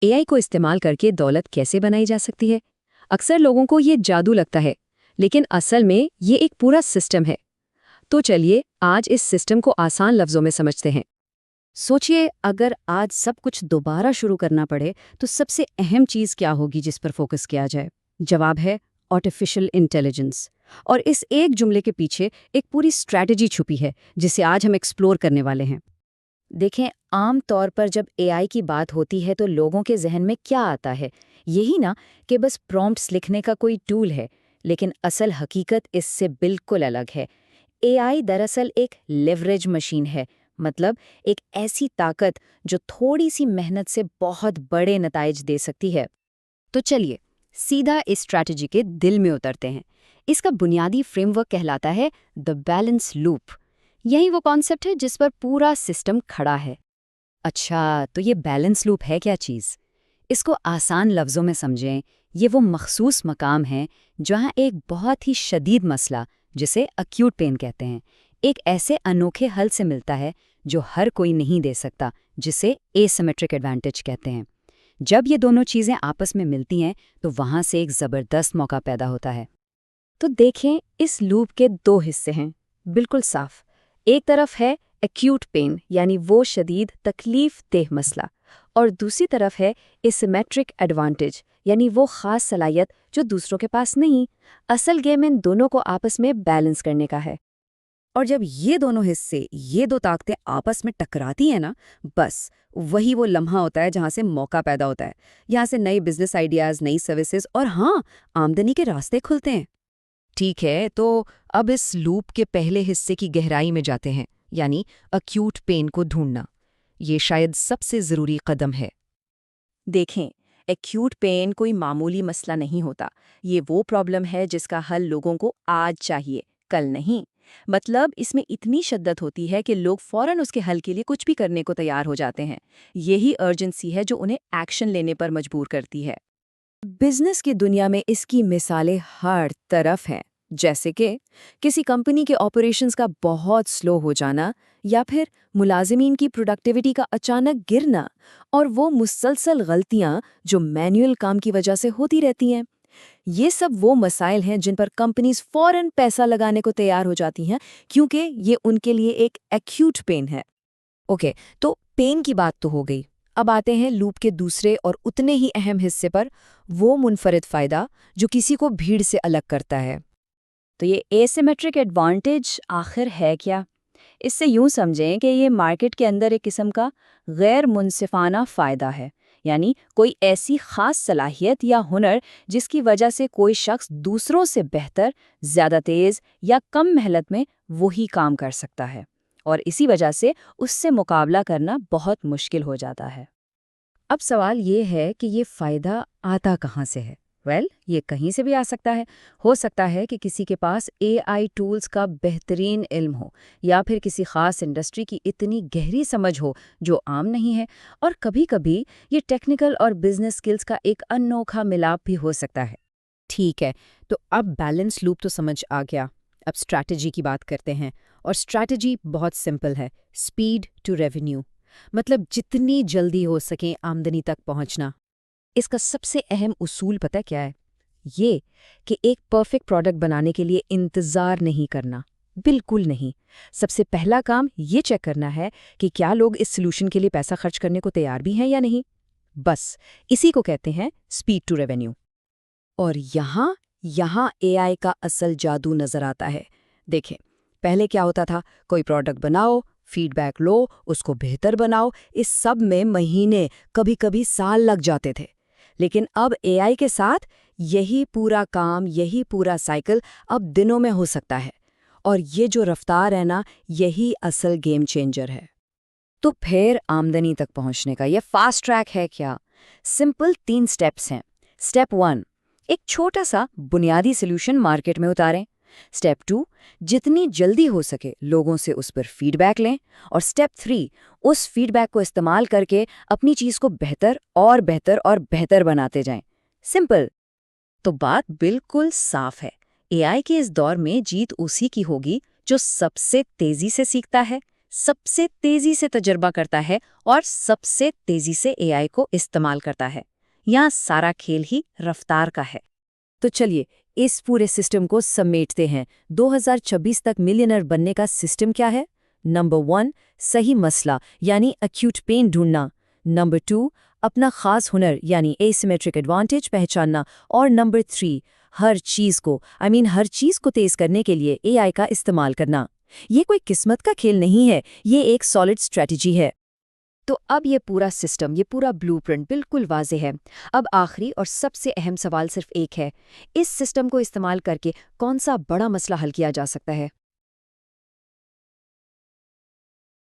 AI को इस्तेमाल करके दौलत कैसे बनाई जा सकती है? अक्सर लोगों को ये जादू लगता है, लेकिन असल में ये एक पूरा सिस्टम है। तो चलिए आज इस सिस्टम को आसान लफ्जों में समझते हैं। सोचिए, अगर आज सब कुछ दोबारा शुरू करना पड़े तो सबसे अहम चीज़ क्या होगी जिस पर फोकस किया जाए? जवाब है आर्टिफिशियल इंटेलिजेंस। और इस एक जुमले के पीछे एक पूरी स्ट्रैटेजी छुपी है जिसे आज हम एक्सप्लोर करने वाले हैं। देखें, आम तौर पर जब एआई की बात होती है तो लोगों के जहन में क्या आता है? यही ना कि बस प्रॉम्प्ट्स लिखने का कोई टूल है। लेकिन असल हकीकत इससे बिल्कुल अलग है। एआई दरअसल एक लेवरेज मशीन है। मतलब एक ऐसी ताकत जो थोड़ी सी मेहनत से बहुत बड़े नताइज दे सकती है। तो चलिए सीधा इस स्ट्रैटेजी के दिल में उतरते हैं। इसका बुनियादी फ्रेमवर्क कहलाता है द बैलेंस लूप। यही वो कॉन्सेप्ट है जिस पर पूरा सिस्टम खड़ा है। अच्छा, तो ये बैलेंस लूप है क्या चीज़? इसको आसान लफ्ज़ों में समझें। ये वो मखसूस मकाम है जहाँ एक बहुत ही शदीद मसला, जिसे एक्यूट पेन कहते हैं, एक ऐसे अनोखे हल से मिलता है जो हर कोई नहीं दे सकता, जिसे एसिमेट्रिक एडवांटेज कहते हैं। जब ये दोनों चीज़ें आपस में मिलती हैं तो वहाँ से एक ज़बरदस्त मौका पैदा होता है। तो देखें, इस लूप के दो हिस्से हैं, बिल्कुल साफ। एक तरफ है एक्यूट पेन, यानी वो शदीद तकलीफ देह मसला, और दूसरी तरफ है एसिमेट्रिक एडवांटेज, यानी वो खास सलाहियत जो दूसरों के पास नहीं। असल गेम इन दोनों को आपस में बैलेंस करने का है। और जब ये दोनों हिस्से, ये दो ताकतें आपस में टकराती हैं ना, बस वही वो लम्हा होता है जहाँ से मौका पैदा होता है। यहाँ से नए बिजनेस आइडियाज़, नई सर्विसेज और हाँ, आमदनी के रास्ते खुलते हैं। ठीक है, तो अब इस लूप के पहले हिस्से की गहराई में जाते हैं, यानी अक्यूट पेन को ढूंढना। ये शायद सबसे ज़रूरी कदम है। देखें, एक्यूट पेन कोई मामूली मसला नहीं होता। ये वो प्रॉब्लम है जिसका हल लोगों को आज चाहिए, कल नहीं। मतलब इसमें इतनी शिद्दत होती है कि लोग फौरन उसके हल के लिए कुछ भी करने को तैयार हो जाते हैं। यही अर्जेंसी है जो उन्हें एक्शन लेने पर मजबूर करती है। बिजनेस की दुनिया में इसकी मिसालें हर तरफ हैं, जैसे कि किसी कंपनी के ऑपरेशंस का बहुत स्लो हो जाना, या फिर मुलाजिमीन की प्रोडक्टिविटी का अचानक गिरना, और वो मुसलसल गलतियां जो मैनुअल काम की वजह से होती रहती हैं। ये सब वो मसाइल हैं जिन पर कंपनीज फौरन पैसा लगाने को तैयार हो जाती हैं, क्योंकि ये उनके लिए एक एक्यूट पेन है। ओके, तो पेन की बात तो हो गई। अब आते हैं लूप के दूसरे और उतने ही अहम हिस्से पर, वो मुनफरिद फ़ायदा जो किसी को भीड़ से अलग करता है। तो ये एसिमेट्रिक एडवांटेज आखिर है क्या? इससे यूं समझें कि ये मार्केट के अंदर एक किस्म का गैर मुनसिफाना फ़ायदा है। यानी कोई ऐसी खास सलाहियत या हुनर जिसकी वजह से कोई शख्स दूसरों से बेहतर, ज़्यादा तेज़ या कम मेहनत में वही काम कर सकता है, और इसी वजह से उससे मुकाबला करना बहुत मुश्किल हो जाता है। अब सवाल ये है कि ये फ़ायदा आता कहाँ से है? ये कहीं से भी आ सकता है। हो सकता है कि किसी के पास एआई टूल्स का बेहतरीन इल्म हो, या फिर किसी खास इंडस्ट्री की इतनी गहरी समझ हो जो आम नहीं है, और कभी-कभी ये टेक्निकल और बिजनेस स्किल्स का एक अनोखा मिलाप भी हो सकता है। ठीक है, तो अब बैलेंस लूप तो समझ आ गया। अब स्ट्रैटेजी की बात करते हैं, और स्ट्रैटेजी बहुत सिंपल है। स्पीड टू रेवेन्यू, मतलब जितनी जल्दी हो सके आमदनी तक पहुंचना। इसका सबसे अहम उसूल पता क्या है? ये कि एक परफेक्ट प्रोडक्ट बनाने के लिए इंतज़ार नहीं करना, बिल्कुल नहीं। सबसे पहला काम ये चेक करना है कि क्या लोग इस सॉल्यूशन के लिए पैसा खर्च करने को तैयार भी हैं या नहीं। बस इसी को कहते हैं स्पीड टू रेवेन्यू। और यहाँ एआई का असल जादू नजर आता है। देखें, पहले क्या होता था? कोई प्रोडक्ट बनाओ, फीडबैक लो, उसको बेहतर बनाओ, इस सब में महीने, कभी कभी साल लग जाते थे। लेकिन अब एआई के साथ यही पूरा काम, यही पूरा साइकिल अब दिनों में हो सकता है। और ये जो रफ्तार है ना, यही असल गेम चेंजर है। तो फिर आमदनी तक पहुंचने का ये फास्ट ट्रैक है क्या? सिंपल 3 स्टेप्स हैं। स्टेप 1, एक छोटा सा बुनियादी सॉल्यूशन मार्केट में उतारें। स्टेप 2, जितनी जल्दी हो सके लोगों से उस पर फीडबैक लें। और स्टेप 3, उस फीडबैक को इस्तेमाल करके अपनी चीज़ को बेहतर और बेहतर और बेहतर बनाते जाएं। सिंपल। तो बात बिल्कुल साफ है। एआई के इस दौर में जीत उसी की होगी जो सबसे तेजी से सीखता है, سب سے تیزی سے تجربہ کرتا ہے اور سب سے تیزی سے AI کو استعمال کرتا ہے۔ یہاں سارا کھیل ہی رفتار کا ہے۔ تو چلیے اس پورے سسٹم کو سمیٹتے ہیں۔ 2026 تک ملینئر بننے کا سسٹم کیا ہے؟ نمبر 1، صحیح مسئلہ یعنی ایکیوٹ پین ڈھونڈنا۔ نمبر 2، اپنا خاص ہنر یعنی ایسیمیٹرک ایڈوانٹیج پہچاننا۔ اور نمبر 3، ہر چیز کو تیز کرنے کے لیے AI کا استعمال کرنا۔ یہ کوئی قسمت کا کھیل نہیں ہے، یہ ایک سالڈ اسٹریٹجی ہے۔ تو اب یہ پورا سسٹم، یہ پورا بلو پرنٹ بالکل واضح ہے۔ اب آخری اور سب سے اہم سوال صرف ایک ہے، اس سسٹم کو استعمال کر کے کون سا بڑا مسئلہ حل کیا جا سکتا ہے؟